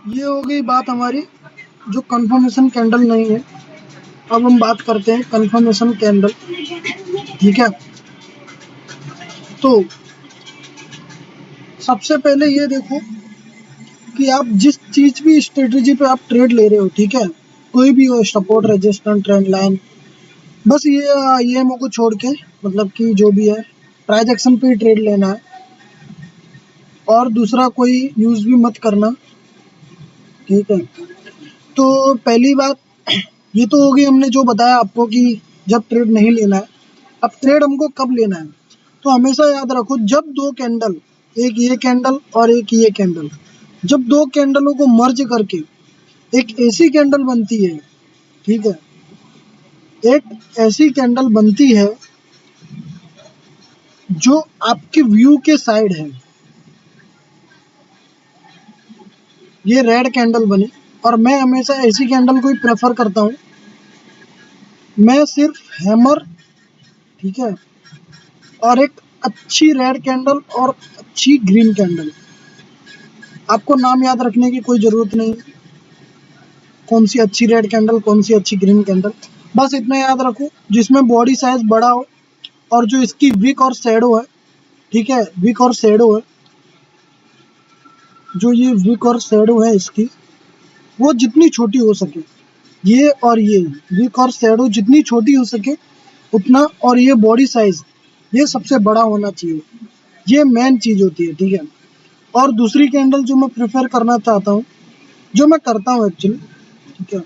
ये हो गई बात हमारी जो कंफर्मेशन कैंडल नहीं है। अब हम बात करते हैं कंफर्मेशन कैंडल। ठीक है, तो सबसे पहले ये देखो कि आप जिस चीज भी स्ट्रेटेजी पे आप ट्रेड ले रहे हो, ठीक है, कोई भी हो, सपोर्ट, रेजिस्टेंस, ट्रेंड लाइन, बस ये को छोड़ के, मतलब कि जो भी है ट्रांजैक्शन पे ही ट्रेड लेना है और दूसरा कोई यूज भी मत करना। ठीक है, तो पहली बात ये तो होगी, हमने जो बताया आपको कि जब ट्रेड नहीं लेना है। अब ट्रेड हमको कब लेना है, तो हमेशा याद रखो, जब दो कैंडल, एक ये कैंडल और एक ये कैंडल, जब दो कैंडलों को मर्ज करके एक ऐसी कैंडल बनती है, ठीक है, एक ऐसी कैंडल बनती है जो आपके व्यू के साइड है, ये रेड कैंडल बनी, और मैं हमेशा ऐसी कैंडल को ही प्रेफर करता हूँ। मैं सिर्फ हैमर, ठीक है, और एक अच्छी रेड कैंडल और अच्छी ग्रीन कैंडल, आपको नाम याद रखने की कोई ज़रूरत नहीं, कौन सी अच्छी रेड कैंडल, कौन सी अच्छी ग्रीन कैंडल, बस इतना याद रखो जिसमें बॉडी साइज बड़ा हो और जो इसकी विक और शैडो है, ठीक है, विक और शैडो है, जो ये विक और शैडो है इसकी, वो जितनी छोटी हो सके, ये और ये विक और शैडो जितनी छोटी हो सके उतना, और ये बॉडी साइज ये सबसे बड़ा होना चाहिए, ये मेन चीज़ होती है। ठीक है, और दूसरी कैंडल जो मैं प्रेफर करना चाहता हूँ, जो मैं करता हूँ एक्चुअली, ठीक है,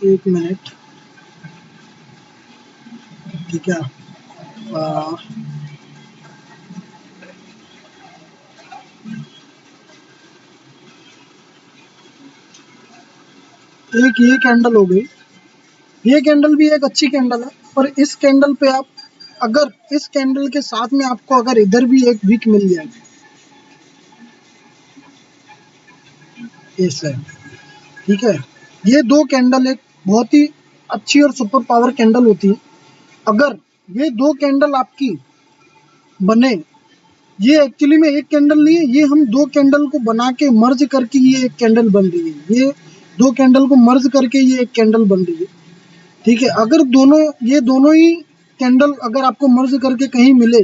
एक मिनट, ठीक है, आ, एक ये कैंडल हो गई, ये कैंडल भी एक अच्छी कैंडल है, और इस कैंडल पे आप, अगर इस कैंडल के साथ में आपको अगर इधर भी एक विक मिल जाए, ऐसे, ठीक है, ये दो कैंडल एक बहुत ही अच्छी और सुपर पावर कैंडल होती है। अगर ये दो कैंडल आपकी बने, ये एक्चुअली में एक कैंडल नहीं है, ये हम दो कैंडल को बना के मर्ज करके ये एक कैंडल बन रही है, ये दो कैंडल को मर्ज करके ये एक कैंडल बन रही है। ठीक है, अगर दोनों, ये दोनों ही कैंडल अगर आपको मर्ज करके कहीं मिले,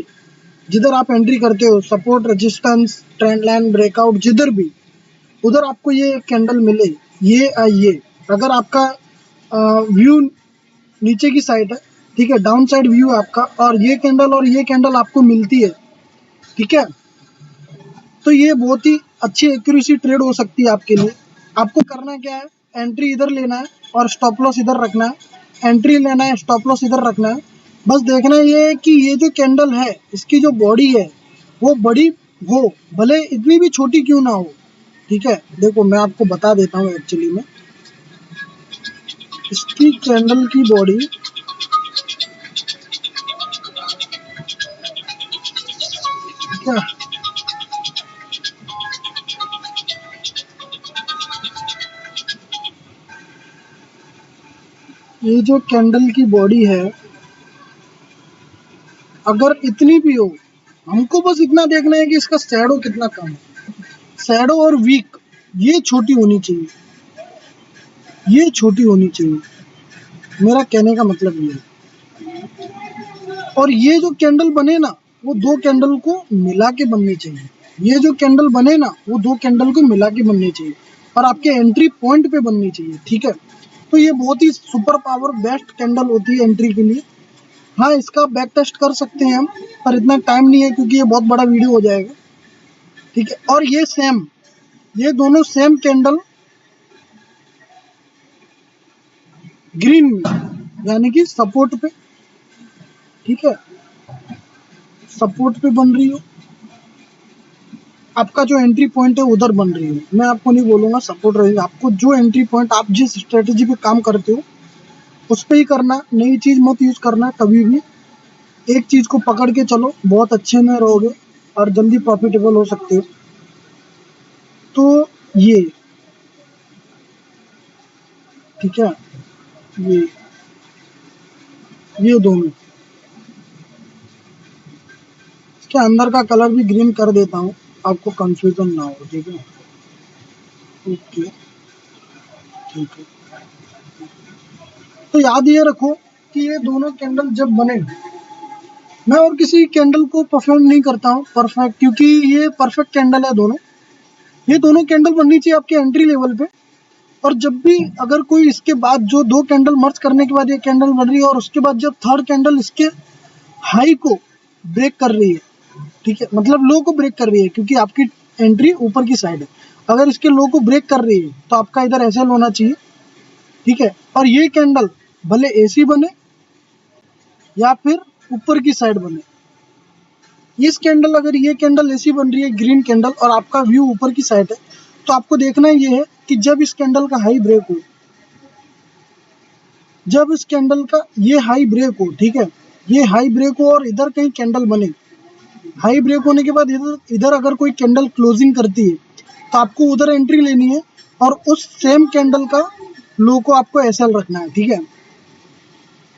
जिधर आप एंट्री करते हो, support, resistance, trend line, breakout, जिधर भी, उधर आपको ये एक कैंडल मिले, ये अगर आपका व्यू नीचे की साइड है, ठीक है, डाउन साइड व्यू है आपका, और ये कैंडल आपको मिलती है, ठीक है, तो ये बहुत ही अच्छी एक्यूरेसी ट्रेड हो सकती है आपके लिए। आपको करना क्या है, एंट्री इधर लेना है और स्टॉप लॉस इधर रखना है, एंट्री लेना है, स्टॉप लॉस इधर रखना है। बस देखना ये है कि ये जो कैंडल है, इसकी जो बॉडी है वो बड़ी हो, भले इतनी भी छोटी क्यों ना हो। ठीक है, देखो मैं आपको बता देता हूँ एक्चुअली में, इसकी कैंडल की बॉडी, ठीक है, ये जो कैंडल की बॉडी है, अगर इतनी भी हो, हमको बस इतना देखना है कि इसका शैडो कितना कम है, शैडो और वीक, ये छोटी होनी चाहिए, ये छोटी होनी चाहिए, मेरा कहने का मतलब ये है। और ये जो कैंडल बने ना, वो दो कैंडल को मिला के बननी चाहिए, ये जो कैंडल बने ना वो दो कैंडल को मिला के बननी चाहिए, और आपके एंट्री पॉइंट पे बननी चाहिए। ठीक है, तो ये बहुत ही सुपर पावर बेस्ट कैंडल होती है एंट्री के लिए। हाँ, इसका बैक टेस्ट कर सकते हैं हम, पर इतना टाइम नहीं है क्योंकि ये बहुत बड़ा वीडियो हो जाएगा। ठीक है, और ये सेम, ये दोनों सेम कैंडल ग्रीन में, यानी कि सपोर्ट पे, ठीक है, सपोर्ट पे बन रही हो, आपका जो एंट्री पॉइंट है उधर बन रही है, मैं आपको नहीं बोलूँगा सपोर्ट रहेगा, आपको जो एंट्री पॉइंट, आप जिस स्ट्रेटजी पे काम करते हो उस पे ही करना, नई चीज़ मत यूज़ करना कभी भी। एक चीज़ को पकड़ के चलो, बहुत अच्छे में रहोगे और जल्दी प्रॉफिटेबल हो सकते हो। तो ये, ठीक है, ये ये दोनों, इसके अंदर का कलर भी ग्रीन कर देता हूँ, आपको कंफ्यूजन ना हो। ठीक है, ओके, ठीक है। तो याद ये रखो कि ये दोनों कैंडल जब बने, मैं और किसी कैंडल को परफॉर्म नहीं करता हूँ परफेक्ट, क्योंकि ये परफेक्ट कैंडल है दोनों। ये दोनों कैंडल बननी चाहिए आपके एंट्री लेवल पे। और जब भी अगर कोई इसके बाद जो दो कैंडल मर्ज करने के बाद ये कैंडल बन रही है, और उसके बाद जब थर्ड कैंडल इसके हाई को ब्रेक कर रही है, ठीक है, मतलब लो को ब्रेक कर रही है, क्योंकि आपकी एंट्री ऊपर की साइड है। अगर इसके लो को ब्रेक कर रही है तो आपका इधर ऐसे होना चाहिए, ठीक है। और ये कैंडल भले ऐसी बने या फिर ऊपर की साइड बने, इस कैंडल अगर ये कैंडल ऐसी बन रही है ग्रीन कैंडल और आपका व्यू ऊपर की साइड है, तो आपको देखना ये है कि जब इस कैंडल का हाई ब्रेक हो, जब इस कैंडल का ये हाई ब्रेक हो, ठीक है, ये हाई ब्रेक हो और इधर कहीं कैंडल बने, हाई ब्रेक होने के बाद इधर इधर अगर कोई कैंडल क्लोजिंग करती है तो आपको उधर एंट्री लेनी है और उस सेम कैंडल का लो को आपको एसएल रखना है, ठीक है।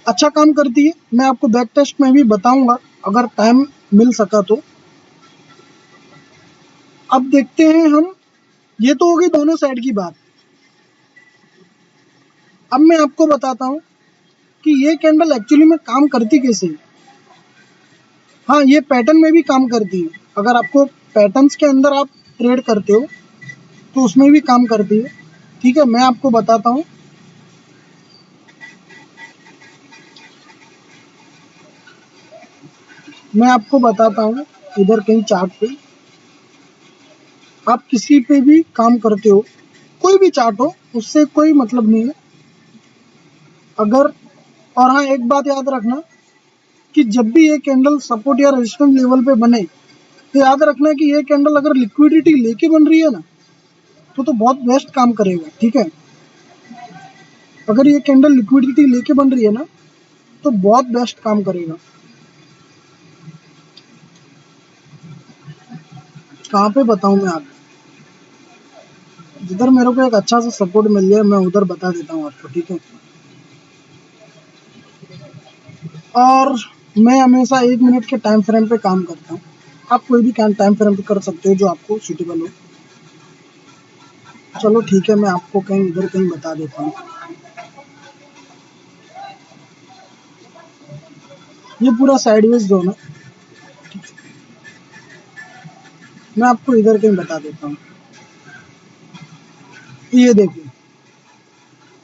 अच्छा काम करती है, मैं आपको बैक टेस्ट में भी बताऊंगा अगर टाइम मिल सका तो। अब देखते हैं हम, ये तो हो गई दोनों साइड की बात। अब मैं आपको बताता हूँ कि ये कैंडल एक्चुअली में काम करती कैसे है। हाँ, ये पैटर्न में भी काम करती है। अगर आपको पैटर्न्स के अंदर आप ट्रेड करते हो तो उसमें भी काम करती है, ठीक है। मैं आपको बताता हूँ, इधर कहीं चार्ट पे आप किसी पे भी काम करते हो, कोई भी चार्ट हो, उससे कोई मतलब नहीं है। अगर, और हाँ, एक बात याद रखना कि जब भी ये कैंडल सपोर्ट या रेजिस्टेंस लेवल पे बने, तो याद रखना कि ये कैंडल अगर लिक्विडिटी लेके बन रही है ना, तो बहुत बेस्ट काम करेगा, ठीक है। अगर ये कैंडल लिक्विडिटी लेके बन रही है ना, तो बहुत बेस्ट काम करेगा। कहाँ पे बताऊं मैं आपको, जिधर मेरे को एक अच्छा सा सपोर्ट मिल जाए मैं उधर बता देता हूँ आपको, ठीक है। और मैं हमेशा 1 मिनट के टाइम फ्रेम पे काम करता हूँ। आप कोई भी टाइम फ्रेम पे कर सकते हो जो आपको सूटेबल हो। चलो ठीक है, मैं आपको कहीं इधर कहीं बता देता हूँ। ये पूरा साइडवेज जोन है, मैं आपको इधर कहीं बता देता हूँ। ये देखिए,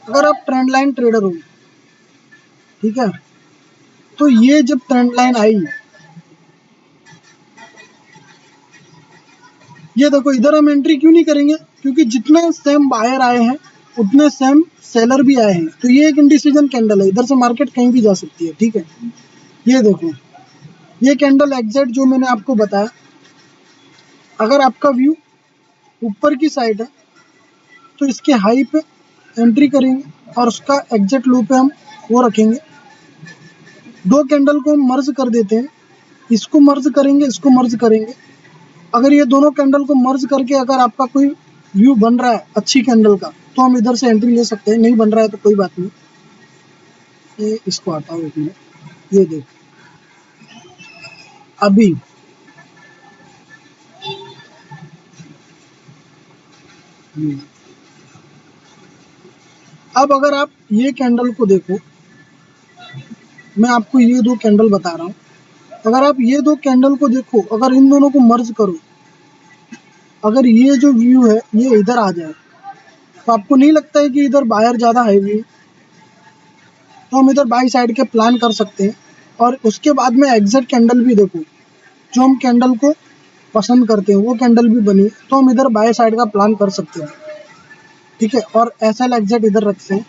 अगर आप ट्रेंड लाइन ट्रेडर हो, ठीक है, तो ये जब ट्रेंड लाइन आई, ये देखो, इधर हम एंट्री क्यों नहीं करेंगे, क्योंकि जितने सेम बायर आए हैं उतने सेम सेलर भी आए हैं। तो ये एक इंडिसीजन कैंडल है, इधर से मार्केट कहीं भी जा सकती है, ठीक है। ये देखो, ये कैंडल एग्जैक्ट जो मैंने आपको बताया, अगर आपका व्यू ऊपर की साइड है तो इसके हाई पे एंट्री करेंगे और उसका एग्जैक्ट लो पे हम वो रखेंगे। दो कैंडल को हम मर्ज कर देते हैं, इसको मर्ज करेंगे, इसको मर्ज करेंगे। अगर ये दोनों कैंडल को मर्ज करके अगर आपका कोई व्यू बन रहा है अच्छी कैंडल का, तो हम इधर से एंट्री ले सकते हैं। नहीं बन रहा है तो कोई बात नहीं, ये इसको हटाओ 1 मिनट। ये देख, अभी अब अगर आप ये कैंडल को देखो, मैं आपको ये दो कैंडल बता रहा हूँ। अगर आप ये दो कैंडल को देखो, अगर इन दोनों को मर्ज करो, अगर ये जो व्यू है ये इधर आ जाए, तो आपको नहीं लगता है कि इधर बायर ज़्यादा हैवी है, तो हम इधर बाई साइड के प्लान कर सकते हैं। और उसके बाद में एग्जैक्ट कैंडल भी देखो, जो हम कैंडल को पसंद करते हैं वो कैंडल भी बनी, तो हम इधर बाय साइड का प्लान कर सकते हैं, ठीक है। और ऐसा एग्जैक्ट इधर रखते हैं,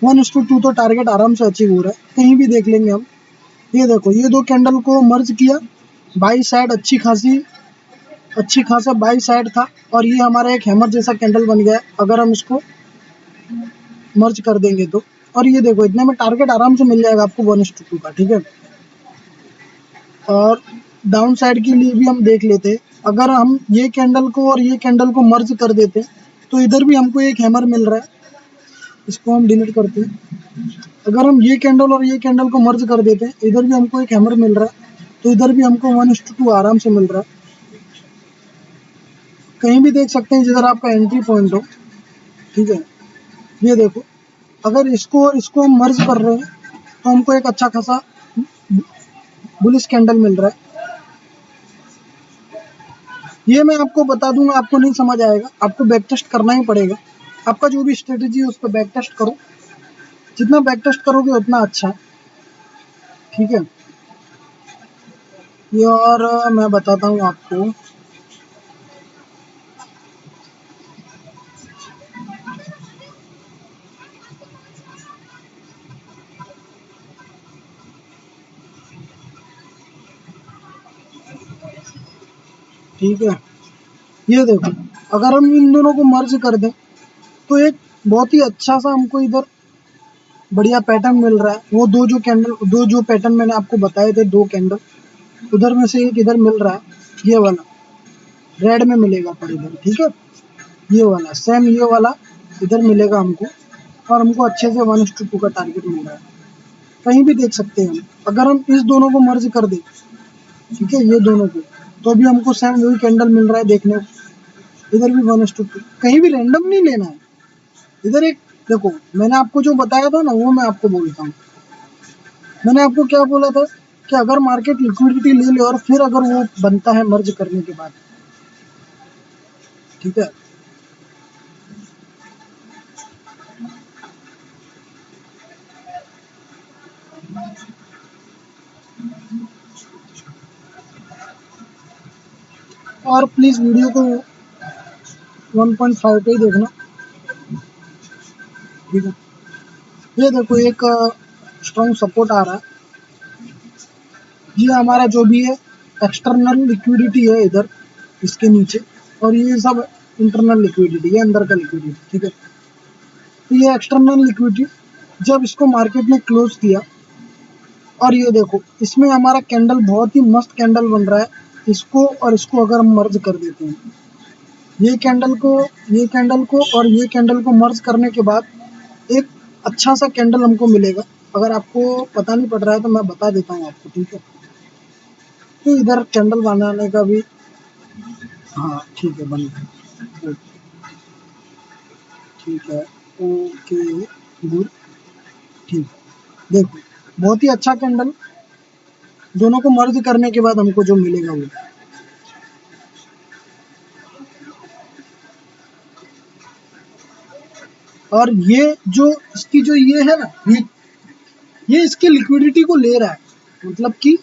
1:2 तो टारगेट आराम से अचीव हो रहा है, कहीं भी देख लेंगे हम। ये देखो, ये दो कैंडल को मर्ज किया, बाई साइड अच्छी खासा बाई साइड था, और ये हमारा एक हैमर जैसा कैंडल बन गया अगर हम इसको मर्ज कर देंगे तो। और ये देखो, इतने में टारगेट आराम से मिल जाएगा आपको 1:2 का, ठीक है। और डाउन साइड के लिए भी हम देख लेते हैं, अगर हम ये कैंडल को और ये कैंडल को मर्ज कर देते तो इधर भी हमको एक हैमर मिल रहा है, इसको हम डिलीट करते हैं। अगर हम ये कैंडल और ये कैंडल को मर्ज कर देते हैं, इधर भी हमको एक हैमर मिल रहा है, तो इधर भी हमको 1:2 आराम से मिल रहा है। कहीं भी देख सकते हैं जिधर आपका एंट्री पॉइंट हो, ठीक है। ये देखो, अगर इसको और इसको हम मर्ज कर रहे हैं तो हमको एक अच्छा खासा बुलिश कैंडल मिल रहा है। ये मैं आपको बता दूंगा, आपको नहीं समझ आएगा, आपको बैक टेस्ट करना ही पड़ेगा। आपका जो भी स्ट्रेटेजी है उस पर बैक टेस्ट करो, जितना बैक टेस्ट करोगे उतना अच्छा है, ठीक है। ये और मैं बताता हूँ आपको, ठीक है। ये देखो, अगर हम इन दोनों को मर्ज कर दें तो एक बहुत ही अच्छा सा हमको इधर बढ़िया पैटर्न मिल रहा है। वो दो जो पैटर्न मैंने आपको बताए थे, दो कैंडल, उधर में से एक इधर मिल रहा है, ये वाला रेड में मिलेगा पर इधर, ठीक है। ये वाला सेम, ये वाला इधर मिलेगा हमको, और हमको अच्छे से 1:2 का टारगेट मिल रहा है। कहीं भी देख सकते हैं हम, अगर हम इस दोनों को मर्ज कर दें, ठीक है, ये दोनों को, तो भी हमको सेम वही कैंडल मिल रहा है देखने को। इधर भी 1:2, कहीं भी रैंडम नहीं लेना है। इधर एक देखो, मैंने आपको जो बताया था ना वो मैं आपको बोलता हूँ। मैंने आपको क्या बोला था कि अगर मार्केट लिक्विडिटी ले ले और फिर अगर वो बनता है मर्ज करने के बाद, ठीक है। और प्लीज वीडियो को 1.5 पे ही देखना, ठीक है। ये देखो, एक स्ट्रॉन्ग सपोर्ट आ रहा है। ये हमारा जो भी है एक्सटर्नल लिक्विडिटी है इधर इसके नीचे, और ये सब इंटरनल लिक्विडिटी, ये अंदर का लिक्विडिटी, ठीक है। तो ये एक्सटर्नल लिक्विडिटी जब इसको मार्केट ने क्लोज किया, और ये देखो इसमें हमारा कैंडल बहुत ही मस्त कैंडल बन रहा है। इसको और इसको अगर हम मर्ज कर देते हैं, ये कैंडल को, ये कैंडल को और ये कैंडल को मर्ज करने के बाद एक अच्छा सा कैंडल हमको मिलेगा। अगर आपको पता नहीं पड़ रहा है तो मैं बता देता हूँ आपको, ठीक है। तो इधर कैंडल बनाने का भी, हाँ ठीक है, बन गया, ठीक है, ओके, गुड, ठीक। देखो, बहुत ही अच्छा कैंडल, दोनों को मर्ज करने के बाद हमको जो मिलेगा वो, और ये जो इसकी जो ये है ना, ये इसकी लिक्विडिटी को ले रहा है। मतलब कि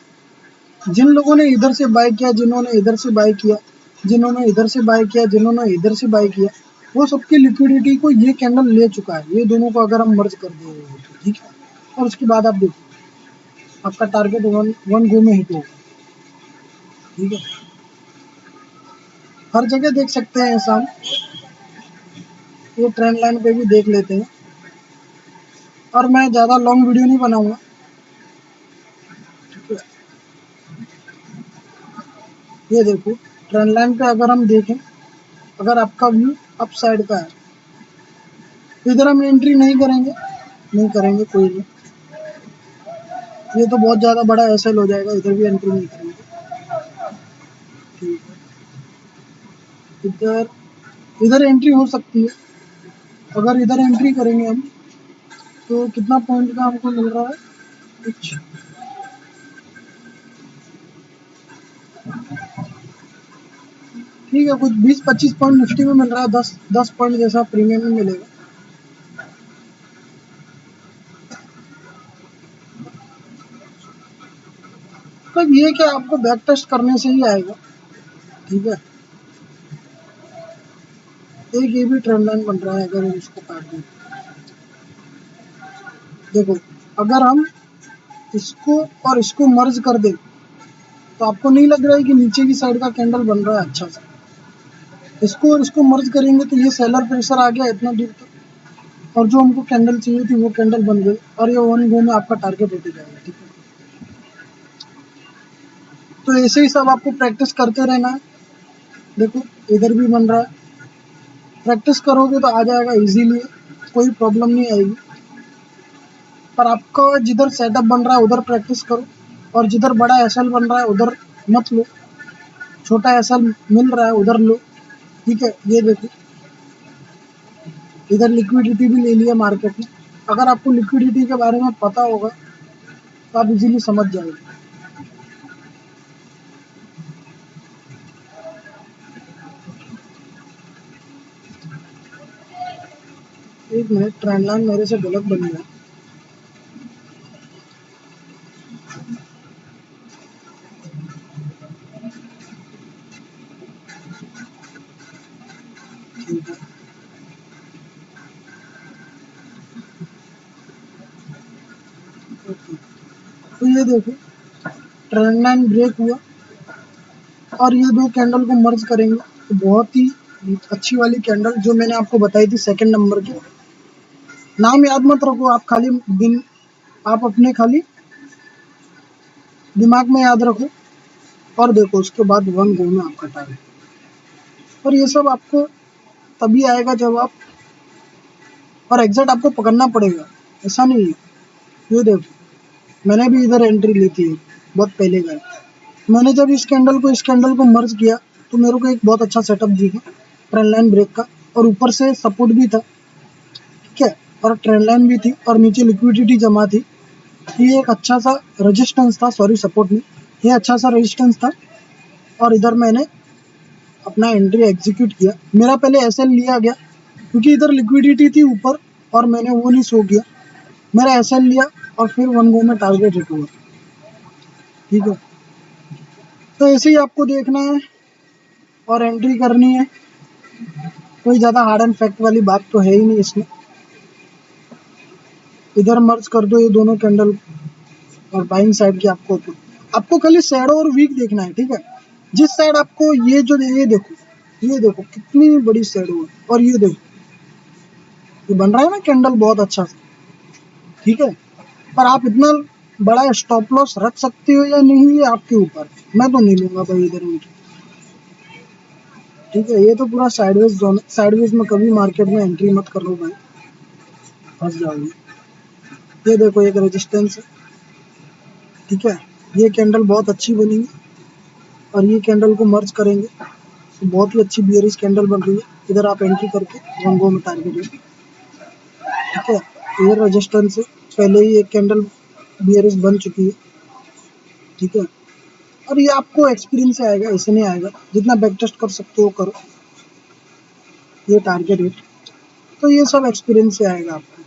जिन लोगों ने इधर से बाय किया, जिन्होंने इधर से बाय किया, जिन्होंने इधर से बाय किया, जिन्होंने इधर से बाय किया, वो सबकी लिक्विडिटी को ये कैंडल ले चुका है। ये दोनों को अगर हम मर्ज कर देंगे तो ठीक है, और उसके बाद आप देखो आपका टारगेट वन वन गो में हिट होगा, ठीक है। हर जगह देख सकते हैं ऐसा हम, ये ट्रेंड लाइन पे भी देख लेते हैं, और मैं ज़्यादा लॉन्ग वीडियो नहीं बनाऊंगा, ठीक है। ये देखो, ट्रेंड लाइन पे अगर हम देखें, अगर आपका व्यू अप साइड का है तो इधर हम एंट्री नहीं करेंगे, नहीं करेंगे, कोई नहीं। ये तो बहुत ज़्यादा बड़ा एसएल हो जाएगा, इधर भी एंट्री नहीं करेंगे, ठीक है। इधर इधर एंट्री हो सकती है, अगर इधर एंट्री करेंगे हम तो कितना पॉइंट का हमको मिल रहा है कुछ, ठीक है, कुछ 20-25 पॉइंट निफ्टी में मिल रहा है, 10 पॉइंट जैसा प्रीमियम में मिलेगा। तो ये क्या आपको बैक टेस्ट करने से ही आएगा, ठीक है। एक ये भी ट्रेंड लाइन बन रहा है, अगर हम इसको काट दें, देखो, अगर हम इसको और इसको मर्ज कर दें तो आपको नहीं लग रहा है कि नीचे की साइड का कैंडल बन रहा है अच्छा सा। इसको और इसको मर्ज करेंगे तो ये सेलर प्रेशर आ गया इतना दूर तक, और जो हमको कैंडल चाहिए थी वो कैंडल बन गई, और ये वन गो में आपका टारगेट होते जाएगा, ठीक है। तो ऐसे ही सब आपको प्रैक्टिस करते रहना है। देखो, इधर भी बन रहा है, प्रैक्टिस करोगे तो आ जाएगा इजीली, कोई प्रॉब्लम नहीं आएगी। पर आपका जिधर सेटअप बन रहा है उधर प्रैक्टिस करो, और जिधर बड़ा एसएल बन रहा है उधर मत लो, छोटा एसएल मिल रहा है उधर लो। ठीक है, ये देखो इधर लिक्विडिटी भी ले लिया मार्केट में। अगर आपको लिक्विडिटी के बारे में पता होगा तो आप इजीली समझ जाओगे। एक मिनट, ट्रेंड लाइन मेरे से गलत बन गया। ठीक है, ओके। तो ये देखो ट्रेंड लाइन ब्रेक हुआ और ये दो कैंडल को मर्ज करेंगे तो बहुत ही अच्छी वाली कैंडल जो मैंने आपको बताई थी सेकंड नंबर की। नाम याद मत रखो आप, खाली दिन आप अपने खाली दिमाग में याद रखो और देखो उसके बाद वन गो में आपका टारगेट। और ये सब आपको तभी आएगा जब आप, और एग्जैक्ट आपको पकड़ना पड़ेगा, ऐसा नहीं है। ये देखो मैंने भी इधर एंट्री ली थी बहुत पहले का। मैंने जब इस कैंडल को मर्ज किया तो मेरे को एक बहुत अच्छा सेटअप दिखा ट्रेंड लाइन ब्रेक का, और ऊपर से सपोर्ट भी था। ठीक है, और ट्रेंड लाइन भी थी और नीचे लिक्विडिटी जमा थी। ये एक अच्छा सा रेजिस्टेंस था, सॉरी सपोर्ट नहीं, ये अच्छा सा रेजिस्टेंस था। और इधर मैंने अपना एंट्री एग्जीक्यूट किया। मेरा पहले एसएल लिया गया क्योंकि इधर लिक्विडिटी थी ऊपर और मैंने वो नहीं शो किया। मेरा एसएल लिया और फिर वन गो में टारगेट हिट हुआ। ठीक है, तो ऐसे ही आपको देखना है और एंट्री करनी है। कोई ज़्यादा हार्ड एंड फैक्ट वाली बात तो है ही नहीं इसमें। इधर मर्ज कर दो ये दोनों कैंडल और बाइंग साइड की आपको खाली शैडो और वीक देखना है। ठीक है, जिस साइड आपको ये देखो कितनी बड़ी शैडो है, और ये देखो ये बन रहा है ना कैंडल बहुत अच्छा सा। ठीक है, पर आप इतना बड़ा स्टॉप लॉस रख सकते हो या नहीं ये आपके ऊपर। मैं तो नहीं लूंगा भाई इधर एंट्री। ठीक है, ये तो पूरा साइडवेज जोन, साइडवेज में कभी मार्केट में एंट्री मत कर लो भाई, फंस जाओगे। ये देखो एक रेजिस्टेंस है। ठीक है, ये कैंडल बहुत अच्छी बनी है और ये कैंडल को मर्ज करेंगे तो बहुत ही अच्छी बियरिश कैंडल बन रही है। इधर आप एंट्री करके वन गो में टारगेट है। ठीक है, ये रेजिस्टेंस है, पहले ही एक कैंडल बियरिश बन चुकी है। ठीक है, और ये आपको एक्सपीरियंस से आएगा, ऐसे नहीं आएगा। जितना बैक टेस्ट कर सकते हो करो। ये टारगेट हिट, तो ये सब एक्सपीरियंस से आएगा आपको।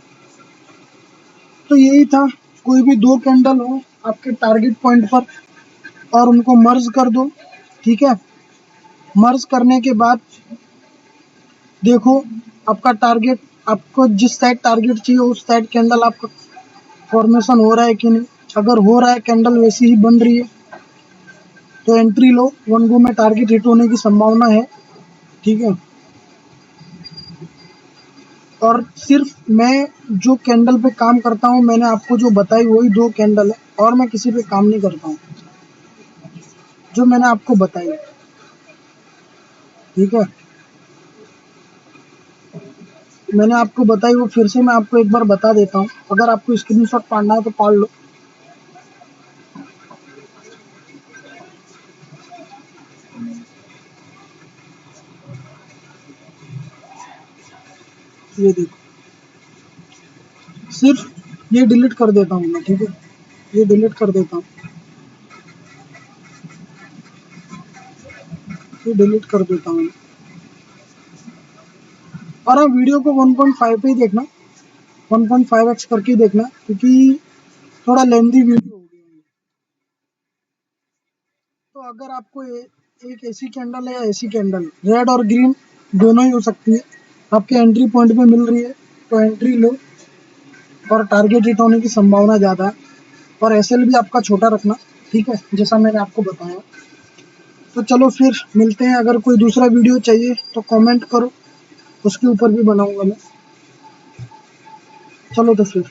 तो यही था, कोई भी दो कैंडल हो आपके टारगेट पॉइंट पर और उनको मर्ज कर दो। ठीक है, मर्ज करने के बाद देखो आपका टारगेट, आपको जिस साइड टारगेट चाहिए उस साइड कैंडल आपका फॉर्मेशन हो रहा है कि नहीं। अगर हो रहा है, कैंडल वैसी ही बन रही है तो एंट्री लो, वन गो में टारगेट हिट होने की संभावना है। ठीक है, और सिर्फ मैं जो कैंडल पे काम करता हूँ, मैंने आपको जो बताई वही दो कैंडल है और मैं किसी पे काम नहीं करता हूँ जो मैंने आपको बताई। ठीक है, मैंने आपको बताई वो फिर से मैं आपको एक बार बता देता हूँ, अगर आपको स्क्रीनशॉट पाड़ना है तो पाड़ लो। ये देखो, सिर्फ ये डिलीट कर देता हूँ मैं। ठीक है, ये डिलीट कर देता हूँ, ये डिलीट कर देता हूँ। और हाँ, वीडियो को 1.5 पे ही देखना, 1.5x करके ही देखना क्योंकि थोड़ा लेंदी वीडियो हो गया है। तो अगर आपको एक ऐसी कैंडल है या ऐसी कैंडल, रेड और ग्रीन दोनों ही हो सकती है, आपके एंट्री पॉइंट पे मिल रही है तो एंट्री लो और टारगेट हिट होने की संभावना ज़्यादा है। और एसएल भी आपका छोटा रखना। ठीक है, जैसा मैंने आपको बताया। तो चलो फिर मिलते हैं, अगर कोई दूसरा वीडियो चाहिए तो कमेंट करो, उसके ऊपर भी बनाऊंगा मैं। चलो तो फिर।